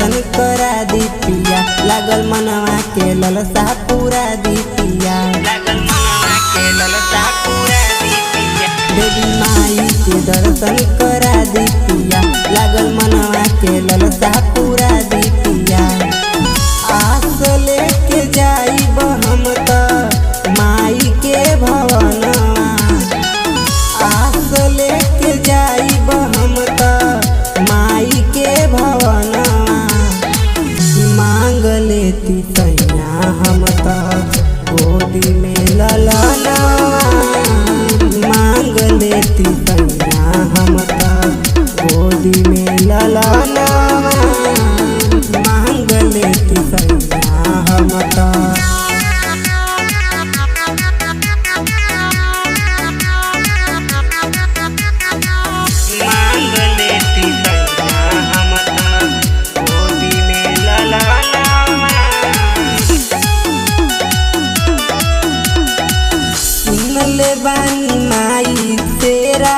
दर्शन करा दी पिया, लागल मनवा के ललसा पूरा दी पिया, लागल मनवा के ललसा पूरा दी पिया। देवी माई के दर्शन करा दी पिया, लागल मनवा के ललसा पूरा दी पिया। आस लेके जाइब हम त माई के भवनवा, आस लेके जाइब हम त माई के भवनवा। मांग लेती सैया हम त गोदी में ललनवा, मांग लेती सैया हम त गोदी में ललनवा, मांग लेती सैया हम त। सुनले बानी माई तेरा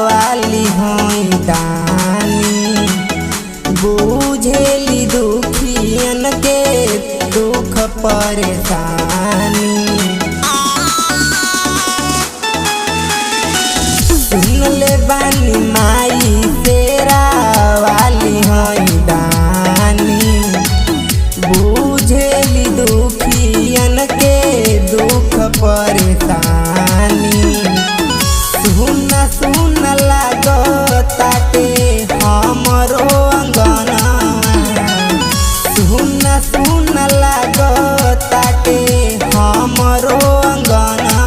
वाली होई दानी, बुझेली दुखियन के दुख परेशानी। सुनले बानी माई तेरा वाली होई दानी, बुझेली दुखियन के दुख परेशानी। सुन सुन लागताटे हमरो अंगनवा, सुन सुन लागताटे हमरो अंगनवा।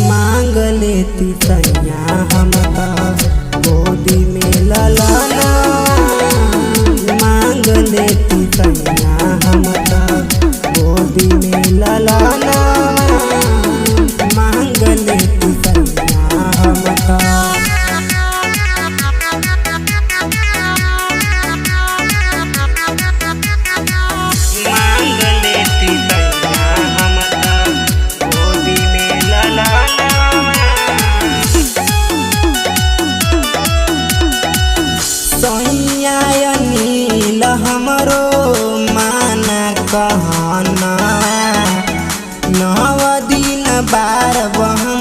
मांग लेती सैया हम त गोदी में ललनवा, मांग लेती सैया हम त गोदी में ललनवा, मांग लेती सैया हम त। सैया नील हमरो माना कहना, 9 दिन बार बहन